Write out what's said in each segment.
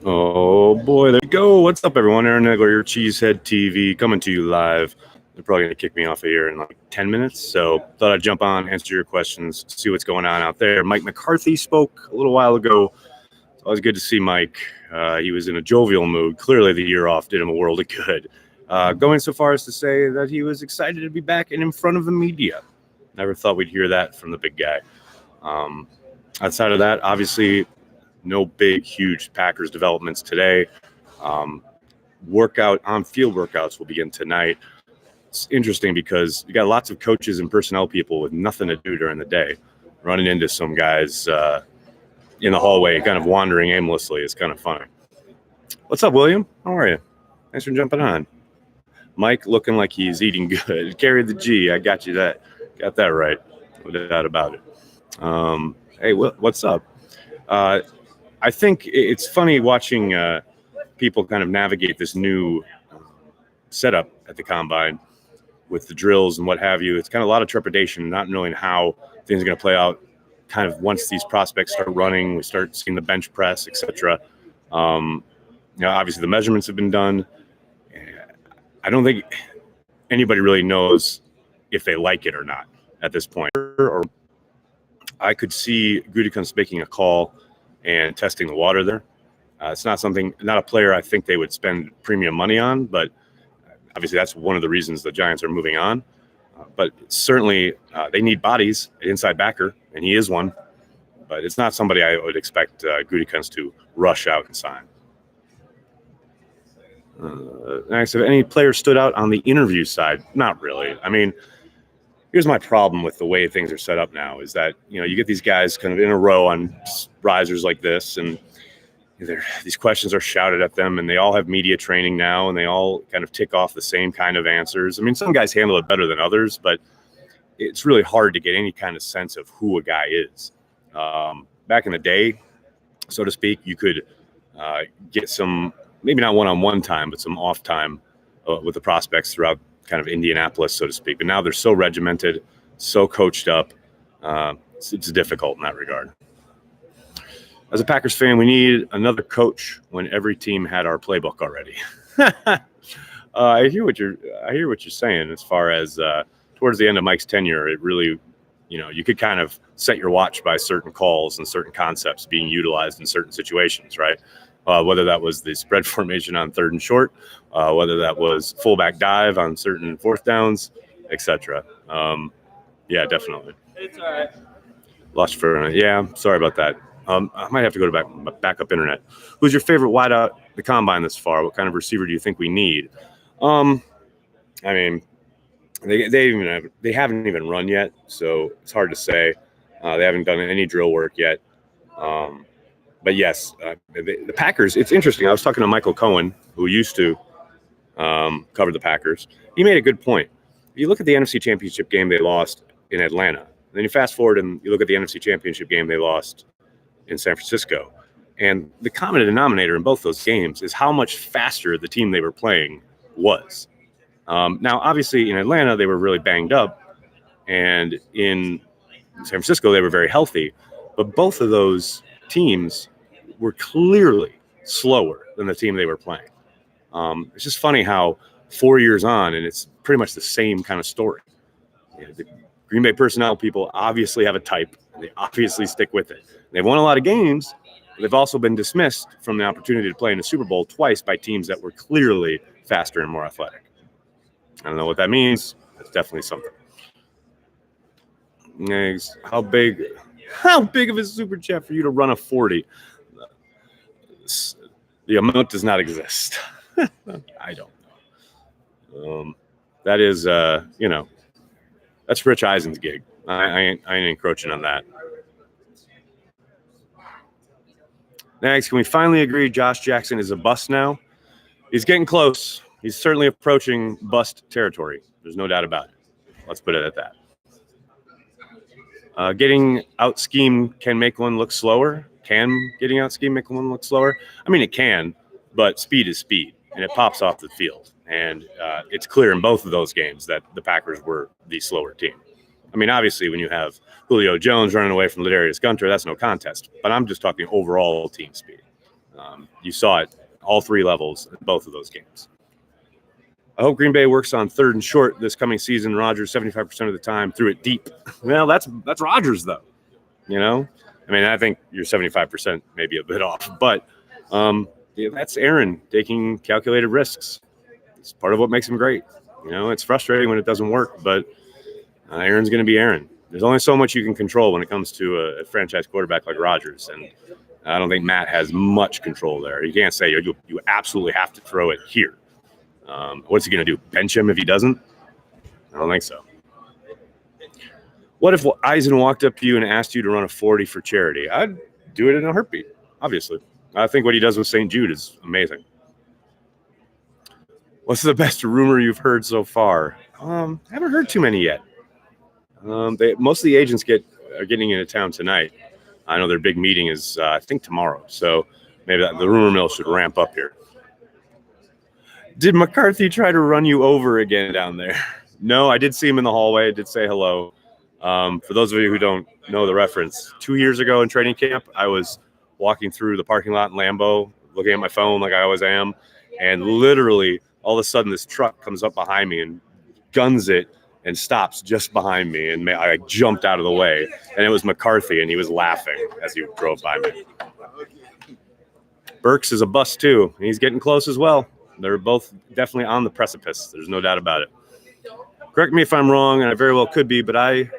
Oh boy, there you go. What's up, everyone? Aaron Negler, your Cheesehead TV, coming to you live. They're probably going to kick me off of here in like 10 minutes, so thought I'd jump on, answer your questions, see what's going on out there. Mike McCarthy spoke a little while ago. It's always good to see Mike. He was in a jovial mood. Clearly, the year off did him a world of good. Going so far as to say that he was excited to be back and in front of the media. Never thought we'd hear that from the big guy. Outside of that, obviously, no big, huge Packers developments today. On-field workouts will begin tonight. It's interesting because you got lots of coaches and personnel people with nothing to do during the day, running into some guys in the hallway, kind of wandering aimlessly. It's kind of funny. What's up, William? How are you? Thanks for jumping on. Mike looking like he's eating good. Carry the G. I got you that. Got that right. No doubt about it. Hey, what's up? I think it's funny watching people kind of navigate this new setup at the Combine with the drills and what have you. It's kind of a lot of trepidation, not knowing how things are going to play out kind of once these prospects start running, we start seeing the bench press, etc. Obviously the measurements have been done. I don't think anybody really knows if they like it or not at this point. Or I could see Gutekunst making a call and testing the water there. It's not a player I think they would spend premium money on, but obviously that's one of the reasons the Giants are moving on. But certainly they need bodies, an inside backer, and he is one. But it's not somebody I would expect Gutekunst to rush out and sign. Next, have any players stood out on the interview side? Not really. I mean, here's my problem with the way things are set up now is that, you get these guys kind of in a row on risers like this, and these questions are shouted at them, and they all have media training now, and they all kind of tick off the same kind of answers. I mean, some guys handle it better than others, but it's really hard to get any kind of sense of who a guy is. Back in the day, so to speak, you could get some, maybe not one-on-one time, but some off time with the prospects throughout kind of Indianapolis, so to speak. But now they're so regimented, so coached up. It's difficult in that regard. As a Packers fan, we need another coach when every team had our playbook already. I hear what you're saying as far as towards the end of Mike's tenure, it really, you could kind of set your watch by certain calls and certain concepts being utilized in certain situations, right? Whether that was the spread formation on 3rd and short, whether that was fullback dive on certain 4th downs, etc. Yeah, definitely. It's all right. Lost for yeah. Sorry about that. I might have to go to backup internet. Who's your favorite wideout the Combine this far? What kind of receiver do you think we need? I mean, they haven't even run yet, so it's hard to say. They haven't done any drill work yet. But yes, the Packers, it's interesting. I was talking to Michael Cohen, who used to cover the Packers. He made a good point. If you look at the NFC Championship game they lost in Atlanta, then you fast forward and you look at the NFC Championship game they lost in San Francisco. And the common denominator in both those games is how much faster the team they were playing was. Now, obviously, in Atlanta, they were really banged up. And in San Francisco, they were very healthy. But both of those teams were clearly slower than the team they were playing. It's just funny how 4 years on, and it's pretty much the same kind of story. The Green Bay personnel people obviously have a type. They obviously stick with it. They've won a lot of games, but they've also been dismissed from the opportunity to play in the Super Bowl twice by teams that were clearly faster and more athletic. I don't know what that means. That's definitely something. Next, how big of a super chat for you to run a 40? The amount does not exist. I don't know. That is, that's Rich Eisen's gig. I ain't encroaching on that. Next, can we finally agree Josh Jackson is a bust now? He's getting close. He's certainly approaching bust territory. There's no doubt about it. Let's put it at that. Getting out schemed can make one look slower. Can getting out schemed make one look slower? I mean, it can, but speed is speed, and it pops off the field. And it's clear in both of those games that the Packers were the slower team. I mean, obviously, when you have Julio Jones running away from Ladarius Gunter, that's no contest. But I'm just talking overall team speed. You saw it all three levels in both of those games. I hope Green Bay works on third and short this coming season. Rodgers 75% of the time threw it deep. Well, that's Rodgers though. I mean, I think you're 75% maybe a bit off, but that's Aaron taking calculated risks. It's part of what makes him great. It's frustrating when it doesn't work, but Aaron's going to be Aaron. There's only so much you can control when it comes to a franchise quarterback like Rodgers, and I don't think Matt has much control there. You can't say you absolutely have to throw it here. What's he going to do? Bench him if he doesn't? I don't think so. What if Eisen walked up to you and asked you to run a 40 for charity? I'd do it in a heartbeat, obviously. I think what he does with St. Jude is amazing. What's the best rumor you've heard so far? I haven't heard too many yet. Most of the agents are getting into town tonight. I know their big meeting is, I think, tomorrow. So maybe the rumor mill should ramp up here. Did McCarthy try to run you over again down there? No, I did see him in the hallway. I did say hello. For those of you who don't know the reference, 2 years ago in training camp, I was walking through the parking lot in Lambeau, looking at my phone like I always am, and literally all of a sudden this truck comes up behind me and guns it and stops just behind me, and I jumped out of the way, and it was McCarthy, and he was laughing as he drove by me. Burks is a bust too, and he's getting close as well. They're both definitely on the precipice. There's no doubt about it. Correct me if I'm wrong, and I very well could be, but I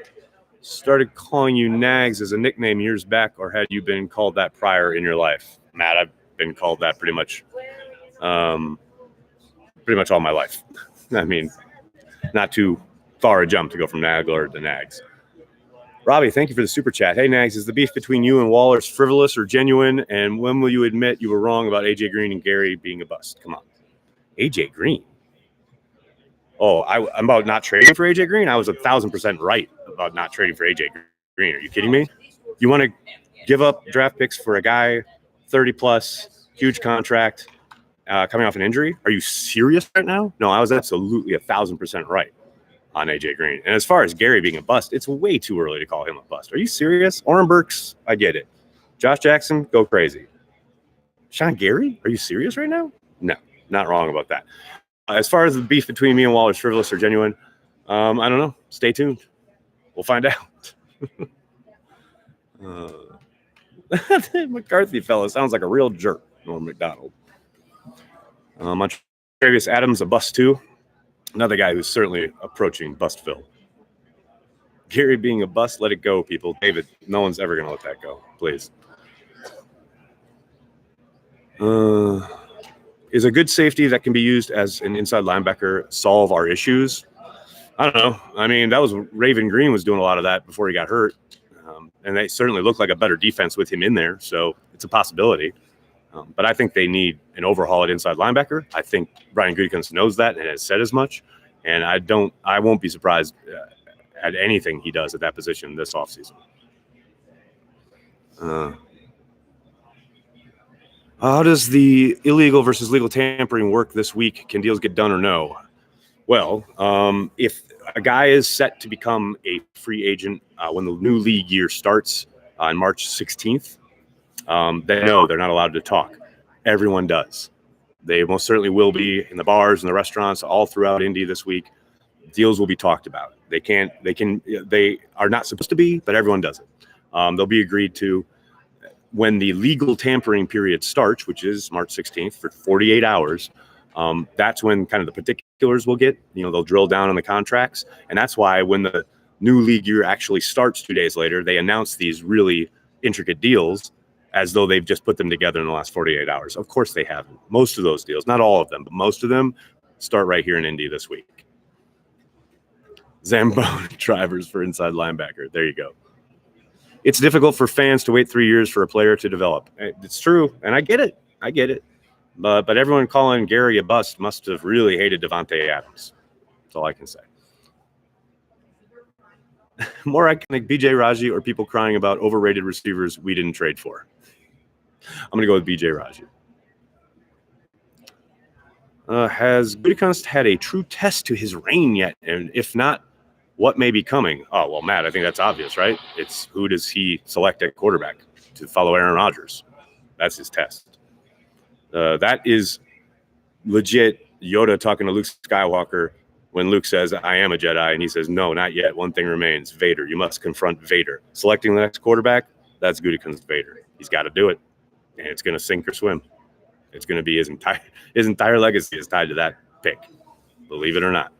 started calling you Nags as a nickname years back, or had you been called that prior in your life? Matt, I've been called that pretty much all my life. I mean, not too far a jump to go from Nagler to Nags. Robbie, thank you for the super chat. Hey, Nags, is the beef between you and Waller's frivolous or genuine? And when will you admit you were wrong about A.J. Green and Gary being a bust? Come on. A.J. Green? Oh, I'm about not trading for A.J. Green? I was 1,000% right about not trading for A.J. Green. Are you kidding me? You want to give up draft picks for a guy 30-plus, huge contract, coming off an injury? Are you serious right now? No, I was absolutely 1,000% right on A.J. Green. And as far as Gary being a bust, it's way too early to call him a bust. Are you serious? Oren Burks, I get it. Josh Jackson, go crazy. Sean Gary, are you serious right now? No, not wrong about that. As far as the beef between me and Waller's frivolous or genuine, I don't know. Stay tuned. We'll find out. McCarthy fella sounds like a real jerk, Norm McDonald. Travis Adams, a bust too. Another guy who's certainly approaching Bustville. Gary being a bust, let it go, people. David, no one's ever going to let that go. Please. Is a good safety that can be used as an inside linebacker solve our issues? I don't know. I mean, that was Raven Green was doing a lot of that before he got hurt. And they certainly look like a better defense with him in there. So it's a possibility. But I think they need an overhaul at inside linebacker. I think Brian Gutekunst knows that and has said as much. And I won't be surprised at anything he does at that position this offseason. How does the illegal versus legal tampering work this week? Can deals get done or no? Well, if a guy is set to become a free agent when the new league year starts on March 16th, they know they're not allowed to talk. Everyone does. They most certainly will be in the bars and the restaurants all throughout Indy this week. Deals will be talked about. They are not supposed to be, but everyone does it. They'll be agreed to when the legal tampering period starts, which is March 16th for 48 hours. That's when kind of the particulars will get, they'll drill down on the contracts. And that's why when the new league year actually starts 2 days later, they announce these really intricate deals as though they've just put them together in the last 48 hours. Of course they haven't. Most of those deals, not all of them, but most of them start right here in Indy this week. Zamboni drivers for inside linebacker. There you go. It's difficult for fans to wait 3 years for a player to develop. It's true, and I get it. But everyone calling Gary a bust must have really hated Devontae Adams. That's all I can say. More iconic, B.J. Raji or people crying about overrated receivers we didn't trade for? I'm going to go with B.J. Raji. Has Gutekunst had a true test to his reign yet? And if not, what may be coming? Oh, well, Matt, I think that's obvious, right? It's who does he select at quarterback to follow Aaron Rodgers? That's his test. That is legit Yoda talking to Luke Skywalker when Luke says, I am a Jedi, and he says, no, not yet. One thing remains, Vader. You must confront Vader. Selecting the next quarterback, that's Gutekunst's Vader. He's got to do it, and it's going to sink or swim. It's going to be his entire legacy is tied to that pick, believe it or not.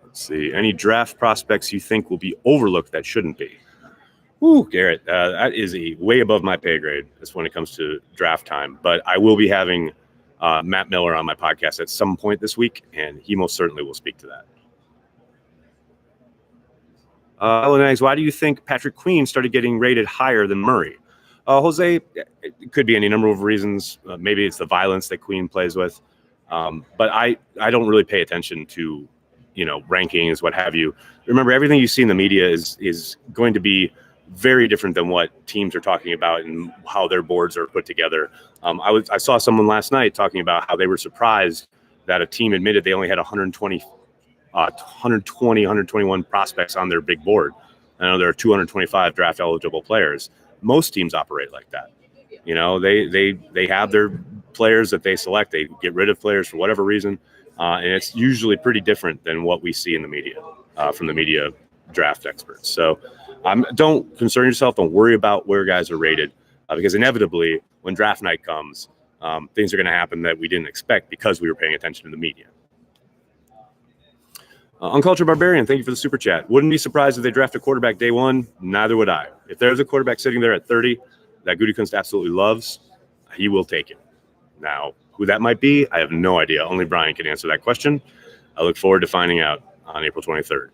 Let's see. Any draft prospects you think will be overlooked that shouldn't be? Ooh, Garrett, that is way above my pay grade as when it comes to draft time. But I will be having Matt Miller on my podcast at some point this week, and he most certainly will speak to that. Why do you think Patrick Queen started getting rated higher than Murray? Jose, it could be any number of reasons. Maybe it's the violence that Queen plays with. But I don't really pay attention to, rankings, what have you. Remember, everything you see in the media is going to be very different than what teams are talking about and how their boards are put together. I saw someone last night talking about how they were surprised that a team admitted they only had 121 prospects on their big board. I know there are 225 draft eligible players. Most teams operate like that. They have their players that they select. They get rid of players for whatever reason. And it's usually pretty different than what we see in the media, from the media draft experts. So don't concern yourself. Don't worry about where guys are rated, because inevitably when draft night comes, things are going to happen that we didn't expect because we were paying attention to the media. Uncultured Barbarian, thank you for the super chat. Wouldn't be surprised if they draft a quarterback day one. Neither would I. If there's a quarterback sitting there at 30 that Gutekunst absolutely loves, he will take it. Now, who that might be, I have no idea. Only Brian can answer that question. I look forward to finding out on April 23rd.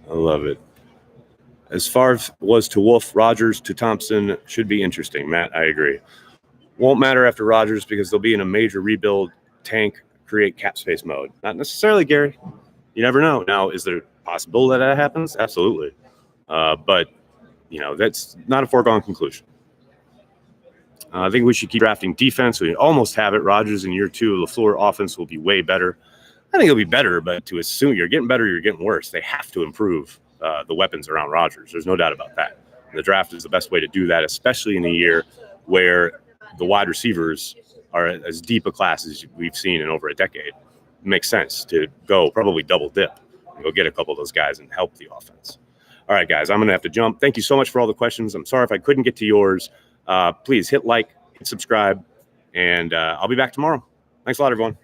I love it. As far as was to Wolf, Rodgers to Thompson should be interesting. Matt, I agree. Won't matter after Rodgers because they'll be in a major rebuild, tank, create cap space mode. Not necessarily, Gary. You never know. Now, is there possible that happens? Absolutely. But, that's not a foregone conclusion. I think we should keep drafting defense. We almost have it. Rodgers in year 2, LaFleur offense will be way better. I think it'll be better, but to assume you're getting better, you're getting worse. They have to improve the weapons around Rodgers. There's no doubt about that. The draft is the best way to do that, especially in a year where the wide receivers are as deep a class as we've seen in over a decade. It makes sense to go probably double dip and go get a couple of those guys and help the offense. All right, guys, I'm going to have to jump. Thank you so much for all the questions. I'm sorry if I couldn't get to yours. Please hit like, hit subscribe, and I'll be back tomorrow. Thanks a lot, everyone.